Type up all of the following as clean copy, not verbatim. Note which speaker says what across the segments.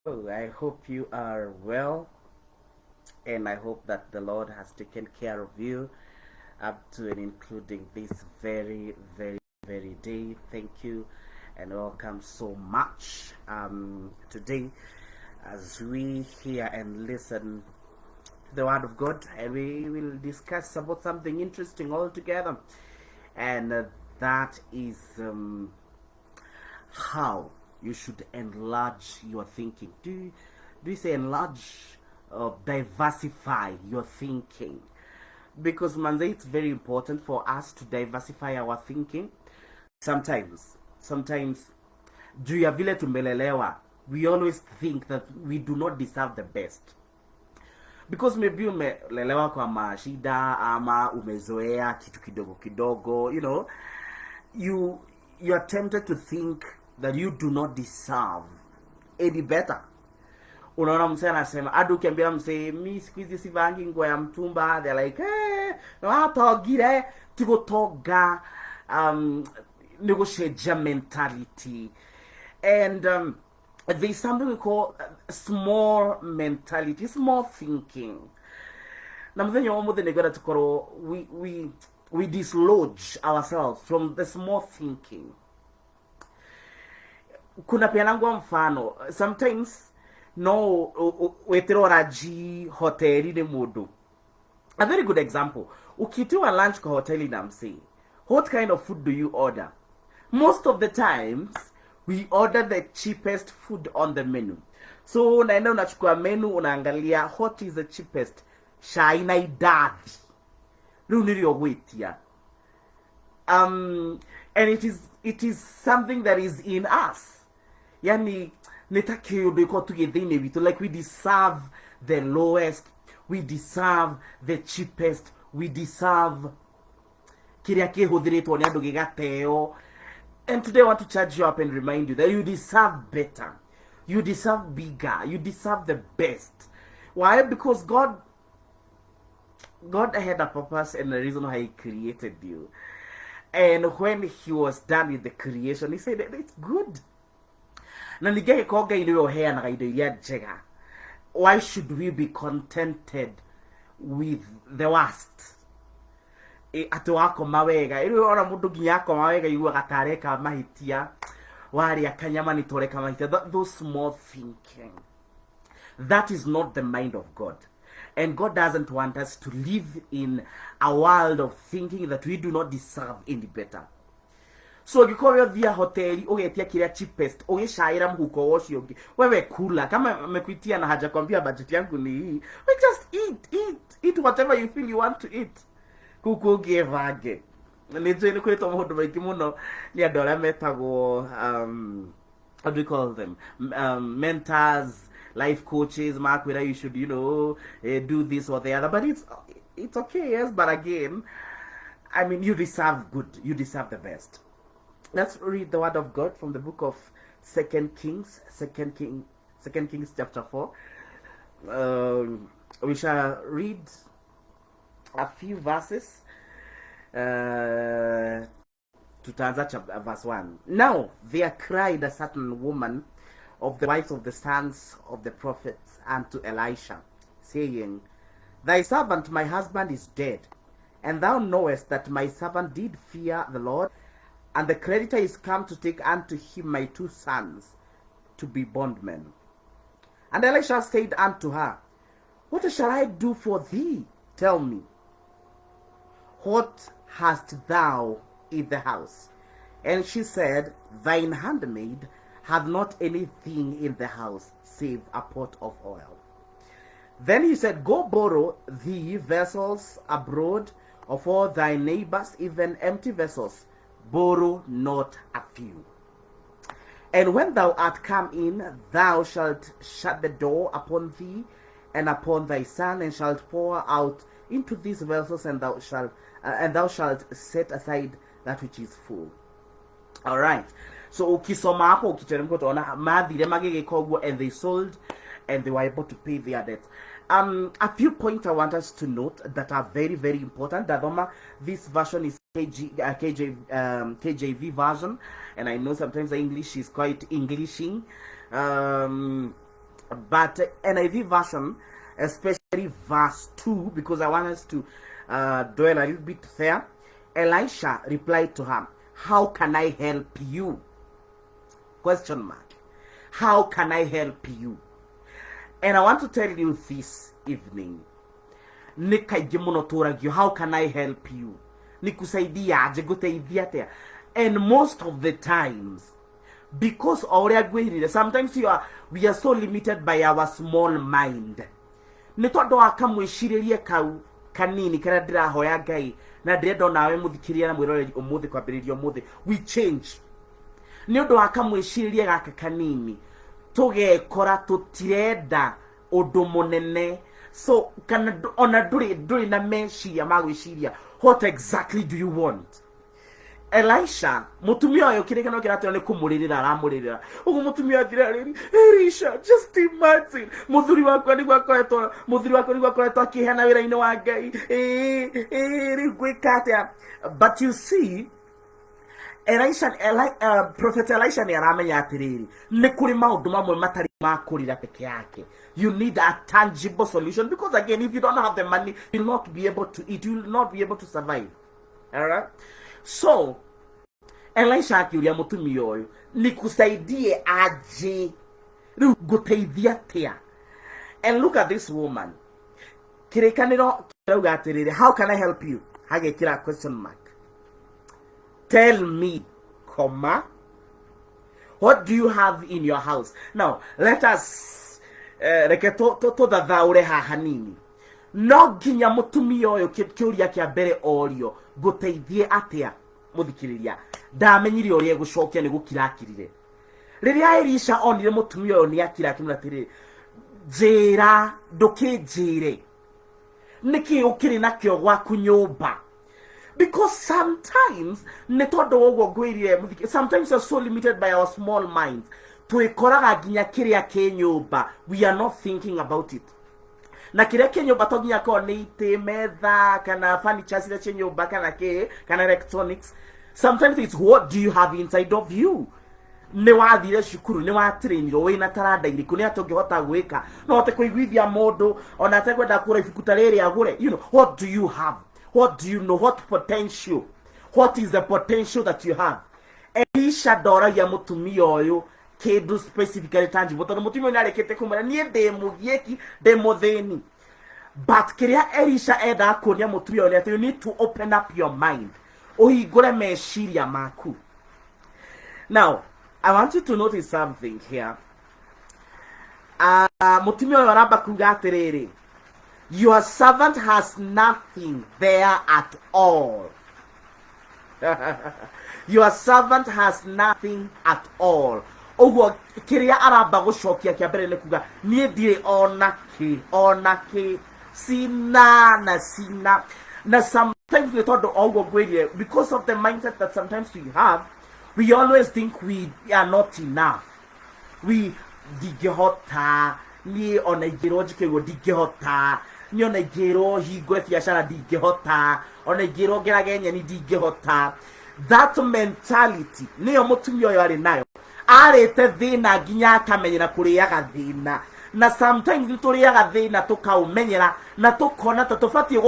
Speaker 1: Oh, I hope you are well, and I hope that the Lord has taken care of you up to and including this very day. Thank you and welcome so much today as we hear and listen to the Word of God, and we will discuss about something interesting altogether, and that is how you should enlarge your thinking. Do you say enlarge or diversify your thinking? Because manze, it's very important for us to diversify our thinking. Sometimes juu ya vile tumelelewa, we always think that we do not deserve the best because maybe umelelewa kwa mashida ama umezoea kitu kidogo kidogo, you are tempted to think that you do not deserve any better. Unaona msee anasema, hadi ukiambia msee mi siku hizi sivangi nguo ya mtumba, they're like watogire tigotoga negotiate mentality. And there's something we call small mentality, small thinking. Na mthenya wa muthenya nĩgetha tũkorwo we dislodge ourselves from the small thinking. Kuna peanangwa mfano, sometimes no wetero raji hoteli ni mudu. A very good example, ukitiwa lunch kwa hoteli na msee, what kind of food do you order? Most of the times we order the cheapest food on the menu. So unaenda unachukua menu, unaangalia what is the cheapest, shaina idadi riu nirio gwitia. And it is something that is in us. Yani nitakiyudo tugethine witu, like we deserve the lowest, we deserve the cheapest, we deserve kiria kihuthiritwo ni andu gigateo. And today I want to charge you up and remind you that you deserve better, you deserve bigger, you deserve the best. Why? Because God had a purpose and a reason why he created you. And when he was done with the creation, he said that it's good. Why should we be contented with the worst? Atu wako mawega ili ona mundu nginya ako mawega igua gatareka mahitia wari akanyama ni toreka mahitia. Those small thinking, that is not the mind of God. And God doesn't want us to live in a world of thinking that we do not deserve any better. So gikoyo via hoteli ugetia kiria cheapest, ugishaira mhuko woshi yogi, wewe kula kama amekuitia na haja kwambia budget yangu ni hii, we just eat whatever you feel you want to eat. Kuku gevage nitwe ni kwito maundu maingi muno ni andu aria metagwo how do you call them, mentors, life coaches, makwira you should do this or the other, but it's okay, yes, but again, I mean, you deserve good, you deserve the best. Let's read the word of God from the book of Second Kings chapter 4. We shall read a few verses. Tutaanza verse 1. Now there cried a certain woman of the wives of the sons of the prophets unto Elisha, saying, Thy servant my husband is dead, and thou knowest that my servant did fear the Lord, and the creditor is come to take unto him my 2 sons to be bondmen. And Elisha said unto her, What shall I do for thee? Tell me, what hast thou in the house? And she said, Thine handmaid hath not anything in the house, save a pot of oil. Then he said, Go borrow thee vessels abroad of all thy neighbors, even empty vessels. Borrow not a few. And when thou art come in, thou shalt shut the door upon thee and upon thy son, and shalt pour out into these vessels, and thou shalt set aside that which is full. All right. So ukisoma hapo ukiteremka utaona maadhire magigeka uguo, and they sold and they were able to pay their debts. A few points I want us to note that are very, very important. Dadoma, this version is KJV version, and I know sometimes the English is quite Englishing. But NIV version, especially verse 2, because I want us to dwell a little bit there. Elisha replied to her, "How can I help you?" Question mark. How can I help you? And I want to tell you this evening. How can I help you? And most of the times, because sometimes we are so limited by our small mind. Kanini kana ndirahoya Ngai na ndirenda nawe muthikiria na mwiroreri umuthi kwambiriria umuthi, we change ni undu wa kamwiciririe gaka kanini tugekora tutirenda undu munene. So kana ona nduri na meciria magwiciria, what exactly do you want? Elisha mutumia oyo kirikano kiratira ni kumuririra aramuririra ugu mutumia athirariri, Elisha, just imagine muthuri wakwa ni gwakoretwo akihana wira-ini wa Ngai rigwikatia. But you see, Prophet Elisha ni aramenya atiriri ni kuri maundu mamwe matari makurira peke yake. You need a tangible solution, because again, if you don't have the money, you will not be able to eat, you will not be able to survive. Alright? So Elisha akiuria mutumia oyo, nikusaidie aje, riu guteithia tia? And look at this woman. Kirikaniro kirauga atiriri, how can I help you? Hagekira question mark. Tell me, comma, what do you have in your house? Now let us reke to thathaure haha nini. No nginya mutumia oyo kiuria kia mbere orio guteithie atia? Muthikiriria ndamenyire uria gucokia ni gukirakirire. Riria Elisha onire mutumia oyo ni akirakirira atiri, njira ndukinjire niki ukiri nakyo gwaku nyumba? Because sometimes sometimes we are so limited by our small minds. Tuikoraga ginya kiria ke nyumba, we are not thinking about it. Na kiria ke nyumba to ginya ko ni ite metha kana furniture sile che nyumba kana electronics. Sometimes it's what do you have inside of you. Ni wathire shukuru, ni watrainiro we na taranda iriku ni atongehota gwika no hote kuiguithia mundu ona atekwenda kura ibukuta riri agure. You know, what do you have? What do you know? What potential? What is the potential that you have? Elisha ndoragia mutumia oyo kindu specifically tangible, tondu mutumia oyo narekete kumara nie ndi mugieki ndi muthini. But kiria Elisha enda kuonia mutumia oyo ati you need to open up your mind, uhingure meciria maku. Now I want you to notice something here. Mutumia oyo aramba kuga atiriri, your servant has nothing there at all. Your servant has nothing at all. Ogo kiria aramba gucokia kia mbere ni kuga nie ndire onaki sina. Na sometimes we thought ogo gwerie, because of the mindset that sometimes we have, we always think we are not enough. We digehota ni onegiro jikego digehota ni onegiro higwe biashara digehota onegiro geragenya ni digehota. That mentality niyo mutumia oyo ari nayo, arete thina ginya akamenyera kuriaga thina. Na sometimes nituriaga thina tukaumenyera na tukona tatufatie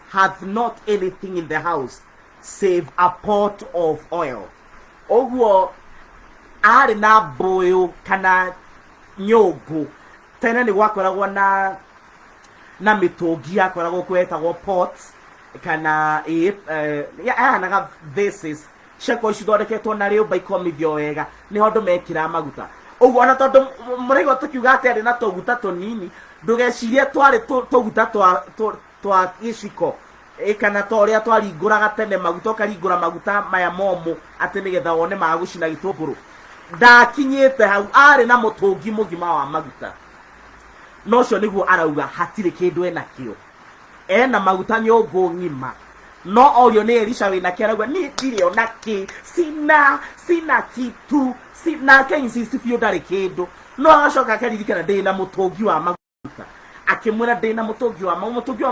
Speaker 1: had not anything in the house save a pot of oil. Ogwo ari na boyo kana nyogo tena ni gwakoragwo na mitungi yakoragwo kwetagwo pots kana naga vases cheko cidondeketwo na riu baikomithio wega ni hondu mekira maguta. Ogwo na tondu murigo tukiuga ati ari na toguta tonini, ndugecirie twari toguta twa giciko kana toria twaringuraga tene maguta ukaringura maguta maya momo ati nigetha wone magucina gitunguru. Ndakinyete hau ari na mutungi mugima wa maguta, no cio niguo arauga hatire kindu enakio, ena maguta nyongo ngima. No orio ni Elisha wina kiaragwa ni ndire onaki sina kitu sina ke insist fio ndari kindu. No agacoka akaririkana ndina mutungi wa maguta, akimwira ndina mutungi wa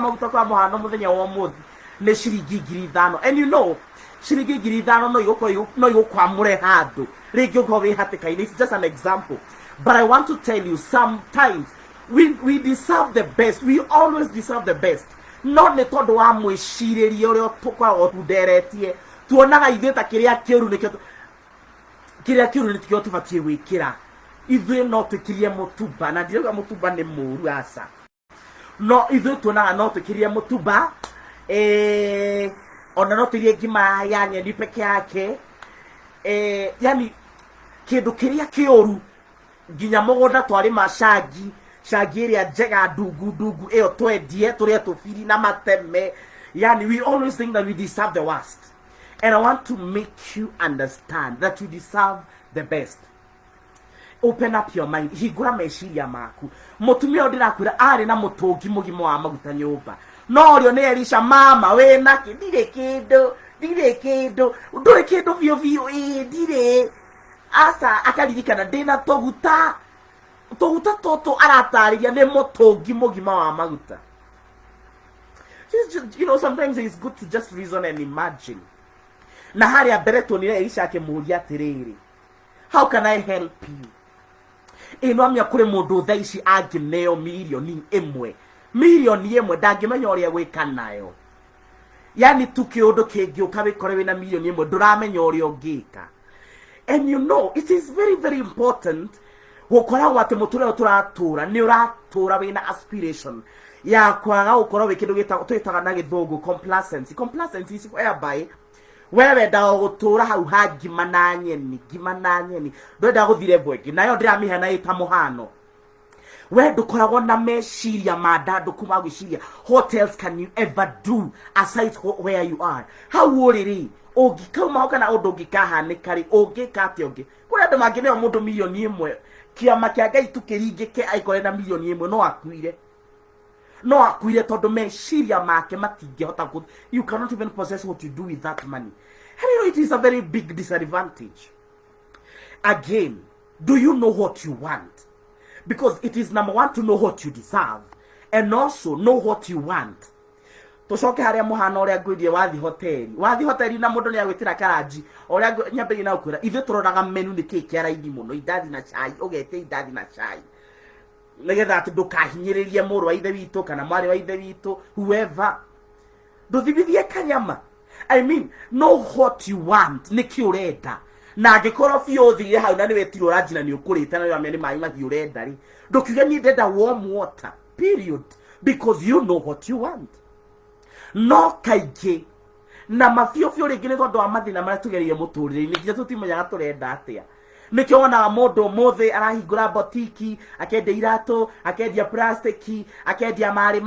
Speaker 1: maguta kwa muhano muthenya wa muthi ni ciringi 5,000. And you know, ciringi 5,000 no igukwa mure handu ringi uko wi hatikaini. It's just an example, But I want to tell you, sometimes we deserve the best. We always deserve the best. Not the thought wa mwishiririe uri tukwa otuderetie tuonaga itheta kiria kiuru nikio tubatie gwikira ithuĩ no twikirie mutumba na ndirauga mutumba ni muru asa no ithuĩ tuonaga no twikirie mutumba ona no tuirie ngima ya nyeni peke yake yani kindu kiria kiuru nginya mugunda twari macagi shagiria njega ndungu eyo twendie turia tufiri na mateme. Yani we always think that we deserve the worst, and I want to make you understand that you deserve the best. Open up your mind. Higura meciria maku. Mutumia ndirakwira ari na mutungi mugimo wa maguta nyumba no rio ne Elisha mama we nake ndire kindu ndure kindu vio ndire asa akaririkana ndina toguta toto aratariria ne mutungi mugima wa maguta. You know, sometimes it's good to just reason and imagine. Na hari ya bereto ni Elisha akemuria atiriri, how can I help you? Ino amya kure mundu thaici angineo milioni imwe ndangimenya uria gwika nayo. Yani tukiundu kingi ukabikore wina milioni imwe nduramenya uria ungika. And you know, it is very very important gukoragwo ati muture turatura ni uratura wina aspiration ya kwaga ukorwo wikindu twitaga na githungu complacency is whereby wewe ndago gutura hau ha ngima na nyeni ndenda guthire bwengi nayo ndiramihana ita muhano we ndukoragwo na meciria mandandu kuma gwiciria. What else can you ever do aside where you are? How uriri ungikauma ho kana undu ngikahanikari ungika atio ngi kuri andu mangineo mundu milioni imwe kiama kia Ngai tukiringike aikore na milioni imwe no akuire tondu meciria make matingihota ku. You cannot even possess what you do with that money. And you know, it is a very big disadvantage. Again, do you know what you want? Because it is number one to know what you deserve and also know what you want. Tucoke haria muhana uria ngwendie wathi hoteli na mundu ni agwitira karaji uria nyambiri na ukwira ithu turoraga menu ni kiki araini muno indathi na chai ugete indathi na chai negetha ati ndukahinyiririe muru wa ithe witu kana mwari wa ithe witu whoever nduthibithie kanyama. I mean, know what you want niki urenda na angikorwo biu thire hau na ni wetiro ranjina ni ukurite na yamya ni mai mathi urenda ri ndukiuge ni ndenda warm water period, because you know what you want. No kaige na mafiofio ringi ni tondu wa mathina maria tugereire muturire-ini nginya tutimenyaga turenda atia. Nikio wona mundu mothe arahingura botiki akendia iratu akendia plastiki akendia mari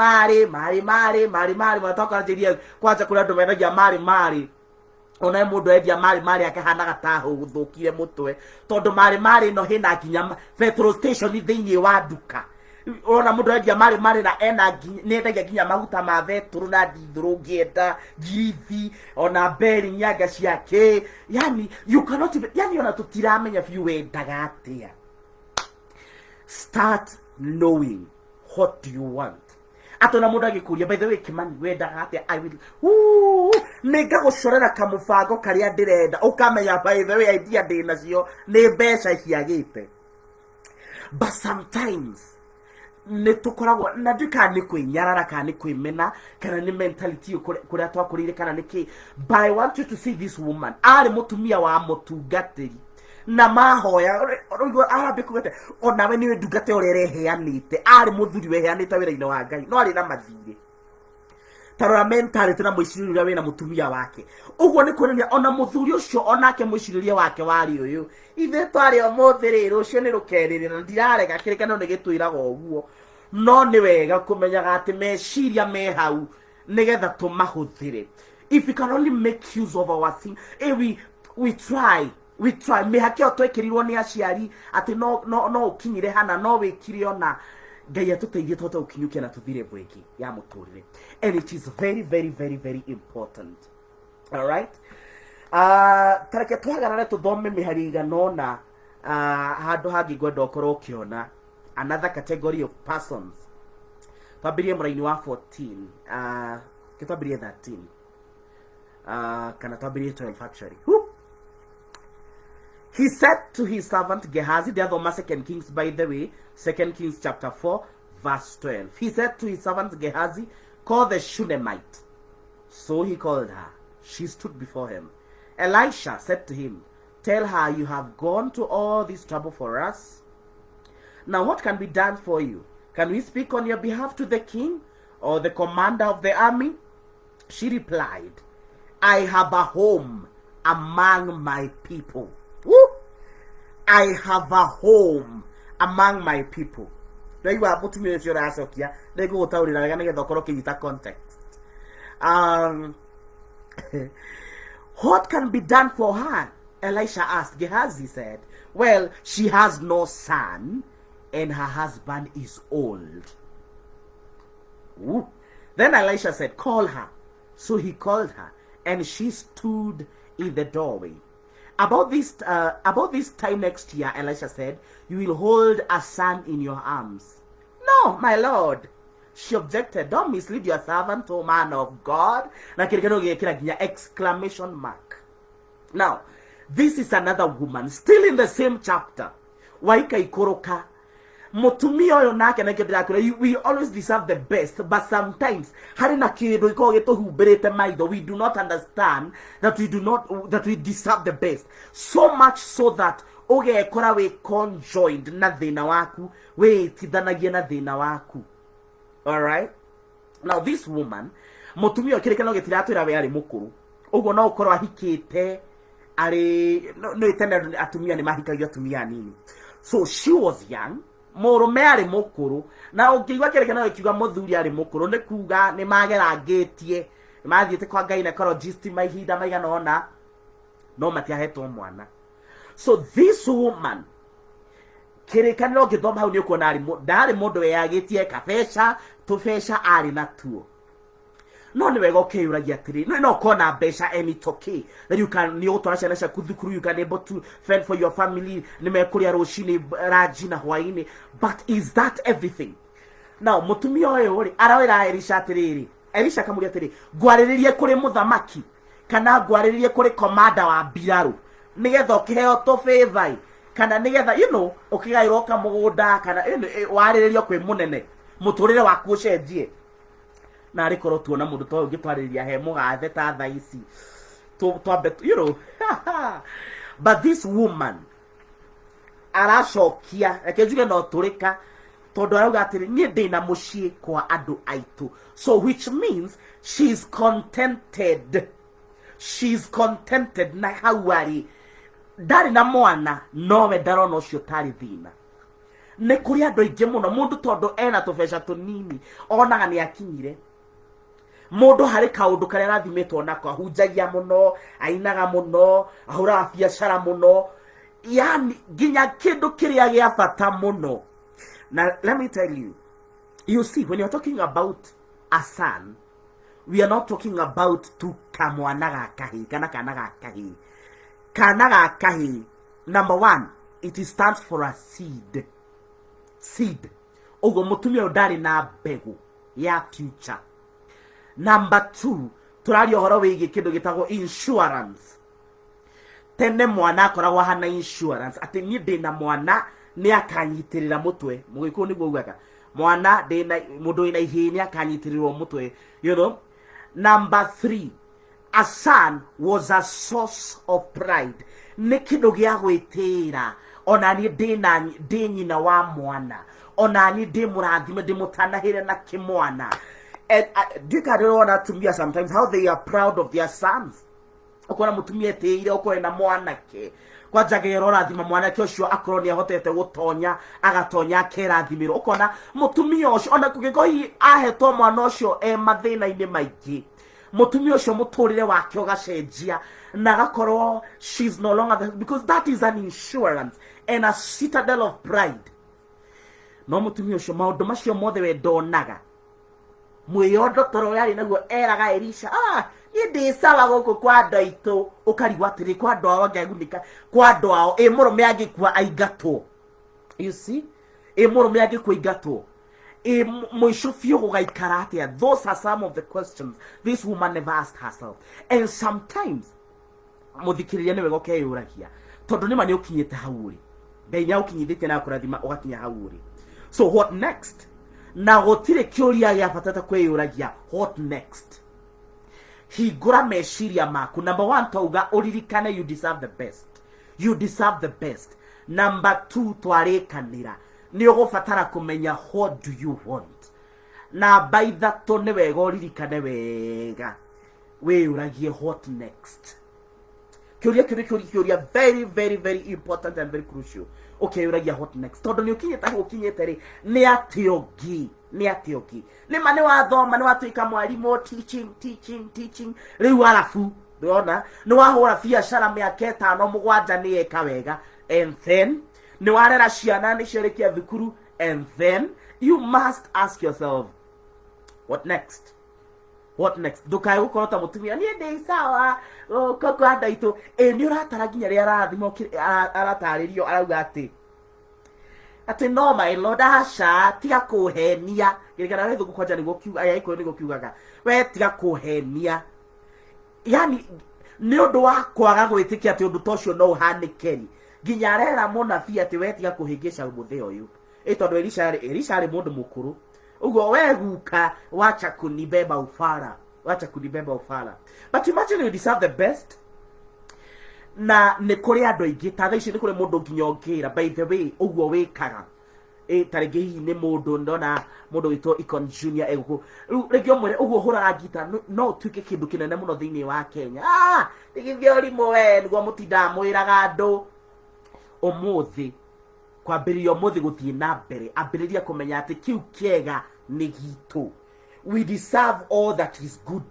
Speaker 1: matoka njiria kwanza kuri andu menagia mari ona mundu endia mari akahanaga taho guthukire mutwe tondu mari no hina nginya petrol station thiini wa duka. Ona mundu endia mari na nendagia nginya maguta ma veturu na dithuru ngienda githi ona beri nyaga ciake. Yani you cannot even, yani ona tutiramenya view wendaga atia. Start knowing what do you want. Atona mundu agikuria by the way Kimani wendaga atia, I will nega gucorera kamubango karia ndirenda ukamenya by the way idea ndina cio ni mbeca ciagite. But sometimes netukoragwo na ndika ni kwinyarara kana ni kwimena kana ni mentality kuria twakurire kana niki. But I want you to see this woman ari mutumia wa mutungatiri na mahoya arabe kugate ona we niwe ndungate urere heanite ari muthuri we heanite wira-ini wa Ngai no ari na mathire tarora mentality na mwiciriria wina mutumia wake uguo ni kuonania ona muthuri ucio onake mwiciriria wake wari uyu ithe twari o muthiri rucio ni rukerire na ndirarega kirikano ni gitwiraga uguo no ni wega kumenyaga ati meciria me hau nigetha tumahuthire. If we can only make use of our thing, we try me hakio twekirirwo ni aciari ati no ukinyire hana no wikire ona Ngai atuteithie tute ukinyukia na tuthire bweki ya muturire. And it is very very very very important. All right, tareke twagarare tuthome mihari iganona handu hangi ngwenda ukorwo ukiona another category of persons. Twabirie muraini wa 14 kitwabirie 13 kana twabirie 12 actually. He said to his servant Gehazi, the other 2 Kings, by the way, 2 Kings chapter 4, verse 12. He said to his servant Gehazi, call the Shunammite. So he called her. She stood before him. Elisha said to him, tell her you have gone to all this trouble for us. Now what can be done for you? Can we speak on your behalf to the king or the commander of the army? She replied, I have a home among my people. Woo! I have a home among my people. Now you are putting me in your ass here. They go tell you that I'm going to get the context. What can be done for her? Elisha asked. Gehazi said, well, she has no son and her husband is old. Ooh. Then Elisha said, call her. So he called her and she stood in the doorway. About this time next year, Elisha said, you will hold a son in your arms. No, my lord. She objected. Don't mislead your servant, O man of God. Exclamation mark. Now, this is another woman, still in the same chapter. Waika ikoroka. Motumio oyo nake na kidira kure. We always deserve the best, but sometimes harina kido iko geto huberete maido. We do not understand that we deserve the best. So much so that oge ekora we conjoined na thina waku, we tidanagia na thina waku. All right. Now this woman, motumio kireka no getira atwira we ari mukuru. Ugo no ukoro ahikite ari no itenda atumia ni mahikagia atumia nini. So she was young. Murume ari mukuru na ukigwa kireka no kiuga muthuri ari mukuru ne kuga ni mageragetie mathiete kwa gynecologist mahinda maigana ona no matiahetwo mwana. So this woman kireka no githoma hau ni ukuona ari ndari mundu yagitie kabesha tubesha ari natuo. No ni wega ukeyuragia atiri no kona besha any toke that you can ni utwara ciana ciaku thukuru, you can able to fend for your family, ni mekuria rushini rajina hwaini, but is that everything? Now mutumia oyo ri arawira Elisha atiriri, Elisha kamuria atiri gwariririe kuri muthamaki kana gwariririe kuri commander wa biraru nigetha ukiheo to favor kana nigetha ukigairwo kamugunda kana wariririo kwi munene muturire waku ucenjie na arikoro tuona mundu to ngitwariria he mugathe ta thaici twambe but this woman arashokia ekejuge no turika tondu arauga atiri ni ndina mucii kwa andu aitu. So which means she's contented na hawari ndari na mwana nowe ndarona ucio tari thina. Ne kuri andu aingi muno mundu tondu ena tubesha tunini onaga ni akinyire mundu hari kaundu karia rathimetwo nako ahunjagia muno, ainaga muno, ahura biacara muno, yani ginya kindu kiria gia bata muno. Now let me tell you, you see, when you're talking about a son, we are not talking about tu kamwana gakahi kana kana gakahi. Kana gakahi, number one, it stands for a seed. Ogo mutumia udari na begu ya future. Number two, turari ohoro wigi kindu gitago insurance. Tene mwana akoragwo hana insurance. Ati ni ndina mwana ni akanyitirira mutwe. Mugiku ni gwaga. Mwana ndina mundu ina ihini akanyitirirwo mutwe. You know? Number three, a son was a source of pride. Ni kindu gia gwitira. Ona ni ndina wa mwana. Ona ni ndimurathime ndimutanahire na kimwana. And do you guys want to me sometimes how they are proud of their sons? Okona mutumia teire okona na mwanake kwa jagero rathima mwanake ucio akoroni ahotete gutonya agatonya kerathimiro okona mutumia ucio ona kugikoi ahetwo mwana ucio mathina ine maingi mutumia ucio muturire wake ogacenjia na gakorwo she's no longer there, because that is an insurance and a citadel of pride. No mutumia ucio maundu macio mothe we donaga mwiyondo toro yari naguo eraga Elisha indi sawa goko kwa ndaitu ukarigwa atiri kwa ndwao ngegunika kwa ndwao murume agikua aigatwo. You see, murume agikua aigatwo mwisho fio gugaikara atia. Those are some of the questions this woman never asked herself. And sometimes muthikiriria niwe gokeyuragia tondu nima ni ukinyite hau ri Ngai ni ukinyithite na kurathima ugakinya hau ri. So what next? Na gotire kiuria ya fatata kwiyuragia what next. Higura meshiria maku. Number 1 tauga uririkane you deserve the best. You deserve the best. Number 2 twarikanira ni ugufatara kumenya what do you want. Na by that tone wega uririkane wega wiyuragie what next. Kiuria very very very important and very crucial. Okay, uragia what next. Tondu ni ukinyete ri ni atiogi ni mane wa thoma ni watuika mwalimu teaching riu arafu ndona ni wahura biacara miaka 5-7 ni eka wega, and then ni warera ciana ni cirekia thukuru, and then you must ask yourself what next. What next? Dukai ukorota mutumia ni ndei sawa koko andaitu ni uratara ginya ri arathimo arataririo arauga ati no my lord asha tiga kuhenia girigana ri thuku kwanja nigo kiuga ayiko nigo kiugaga we tiga kuhenia, yani ni undu wa kwaga gwitikia ati undu tocio no hanikeri ginya rera munabi ati we tiga kuhingisha muthe uyu tondu Elisha ri mundu mukuru. Ugo weguka wacha kunibeba ufara. But imagine you deserve the best. Na ne kuri andu aingi ta thaici ni kuri mundu nginyongira by the way ugo wikaga tarigi ni mundu ndona mundu wito Icon Junior ego regi omwe ugo hura gita no tuike kindu kinene muno thiini wa Kenya tigithiori mwe ngo mutinda mwiraga andu umuthi kwambiririo muthi guthii na mbere ambiriria kumenya ati kiu kiega ni gitu. We deserve all that is good.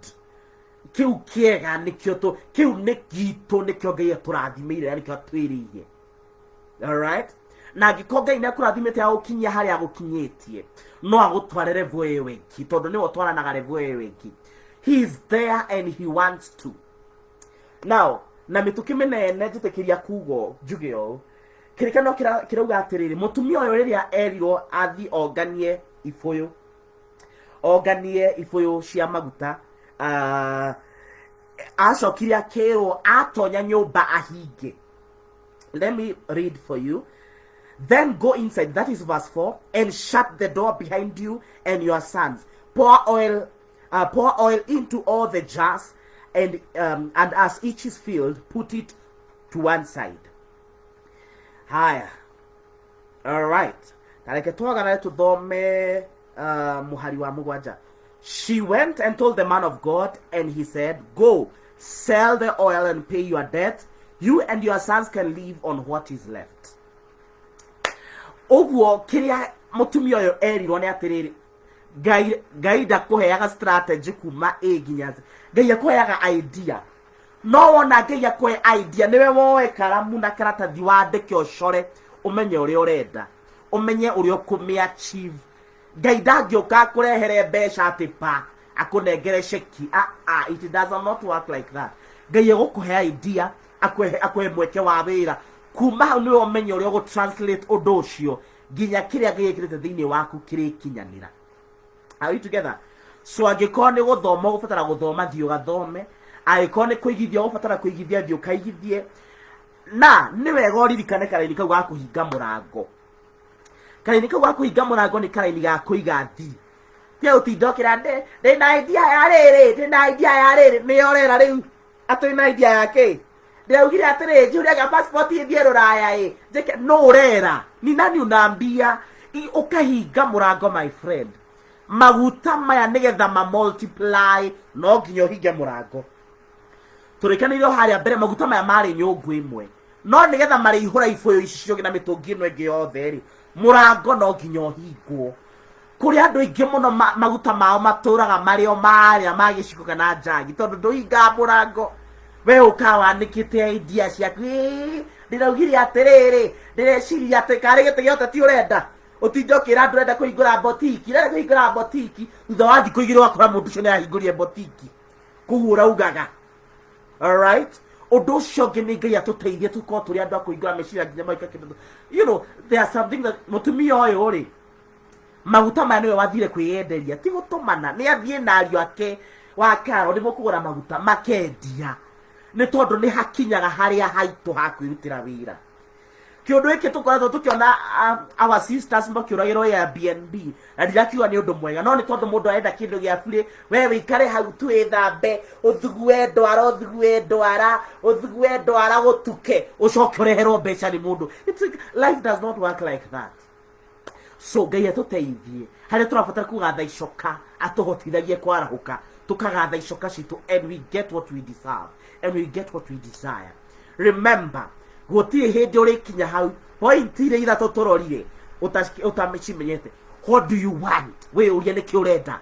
Speaker 1: Kiu kiega ni kioto kiu ni gitu ni kiongeia turathimire ni kio twiriye. All right, na gikonga ina kurathimite ya ukinyia hari agukinyitie no agutwarere vwe wengi tondu ni otwaranaga revu wengi. He is there and he wants to. Now na mitukimenene jitekiria kugo jugeo kirikano kirauga atiriri mutumia uyu riria eriro athi oganie ifuyo cia maguta acokire akero atonya nyumba ahinge. Let me read for you. Then go inside, that is verse 4, and shut the door behind you and your sons. Pour oil into all the jars, and as each is filled, put it to one side. Haya. All right. Tareke tuagana tudome muhari wa mugwanja. She went and told the man of God, and he said, "Go, sell the oil and pay your debt. You and your sons can live on what is left." Ogwo kiria mutumia oyo erirwo ni atiriri Ngai ndakuheaga strategy kuma nginyaza. Ngai akuheaga idea. No wona Ngai akuhe idea niwe woe karamu na karatathi wandike ucore umenye uria urenda, umenye uria ukumia achieve. Ngai ndangioka kurehere mbeca atipa akunengere sheki. It does not work like that. Ngai egukuhe idea, akuhe mweke wa wira kuma hau niwe umenye uria ugu translate undu ucio nginya kiria Ngai ekirite thiini waku kirikinyanira. Are we together? So angĩkorwo nĩ gũthoma ũbatara gũthoma thiĩ ũgathome, angĩkorwo nĩ kũigithia ũbatara kũigithia thiĩ ũkaigithie, na nĩ wega ũririkane karaini kau ga kũhinga mũrango. Karaini kau ga kũhinga mũrango nĩ karaini ga kũiga thiri. Tiga gũtindokĩra ndĩna idea ya rĩrĩ nĩ orera rĩu atĩ na idea yake. Ndĩraugire atĩrĩ njũriaga passport ithiĩ Rũraya njĩke no ũrera ni nani unaambia ũkahinga mũrango my friend. Maguta maya nigetha ma multiply no nginya hinge murango. Turikanire haria mbere maguta maya mari nyungu imwe no nigetha mari ihura ifuyo icio na mitungi ino ingi yothe ri murango no nginya hingwo. Kuri andu ingi muno maguta mao maturaga mario maria magiciko kana njagi tondu nduhinga murango. We ukawa nikite idea ciaku ndiraugire atiriri ndireciria ati kari gite giote ti urenda utindokira andu renda kuhingura botiki thutha wa thikũ igĩrĩ wakora mũndũ ũcio nĩ ahingũrie botiki koguo ũraugaga. Alright, ũndũ ũcio ũngĩ nĩ Ngai atũteithie tũkorwo tũrĩ andũ a kũhingũra meciria nginya maika kĩndũ. You know, there are something that mũtumia ũyũ rĩ maguta maya nĩwe wathire kwĩyenderia ti gũtũmana, nĩ athiĩ na ariũ ake wa Karo nĩ mũkũgũra maguta makendia. nĩ tondũ nĩ hakinyaga harĩa haitũ ha kwĩrutĩra wĩra. Kĩũndũ gĩkĩ tũkoretwo tũkĩona our sisters makĩũragĩrwo Airbnb, na ndirakiuga nĩ ũndũ mwega, no nĩ tondũ mũndũ arenda kĩndũ gĩa burĩ, we wĩikare hau twĩthambe, ũthugue ndwara gũtuke, ũcoke ũreherwo mbeca nĩ mũndũ. Life does not work like that. So Ngai atũteithie harĩa tũrabatara kũgatha icoka atũhotithagie kwarahũka, tũkagatha icoka citũ, and we get what we deserve, and we get what we desire. Remember, gũtirĩ hĩndĩ ũrĩkinya hau point iria ithatũ tũrorire ũtamĩcimenyete. What do you want? We ũria nĩkĩ ũrenda.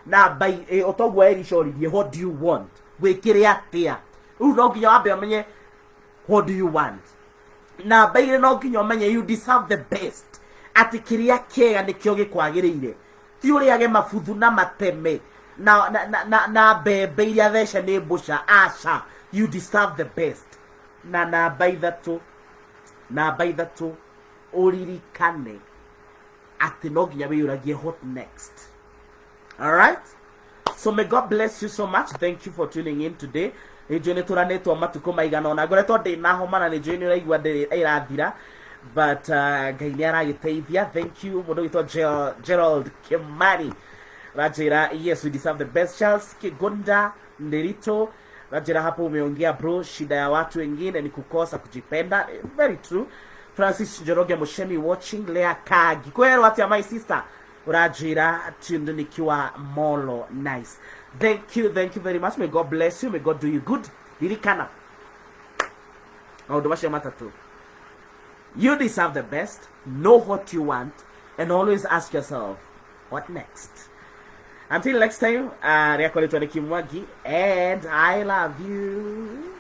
Speaker 1: Na mbai ũtoguo Elisha oririe, what do you want? Gwĩkĩre atĩa? Rĩu no nginya wambe ũmenye what do you want. Na mbai no nginya ũmenye you deserve the best. Ati kĩrĩa kĩega nĩkĩo gĩkwagĩrĩire. Ti ũrĩage mabuthu na mateme na mbembe iria thece nĩ mbũca. Aca, you deserve the best. Na namba ithatũ ũririkane atĩ no nginya wĩyũragie what next. Alright, so may God bless you so much. Thank you for tuning in today. Nĩnjũĩ nĩtũranĩtwo matukũ maigana ũna, ngoretwo ndĩna homa na nĩnjũĩ nĩũraigua ĩrathira, but Ngai nĩaragĩteithia. Thank you mũndũ wĩtwo Gerald Kimani rajira, yes we deserve the best. Charles Kigunda Nderito rajira, hapo umeongea bro, shida ya watu wengine ni kukosa kujipenda. Very true. Francis Njoroge Mushemi watching. Lea Kagi kwero wati ya my sister rajira tundu nikiwa Molo. Nice. Thank you very much. May God bless you, may God do you good. Lirikana maundu matatu. You deserve the best, know what you want, and always ask yourself, what next? Until next time, Riakoletwa Kimwagi, and I love you.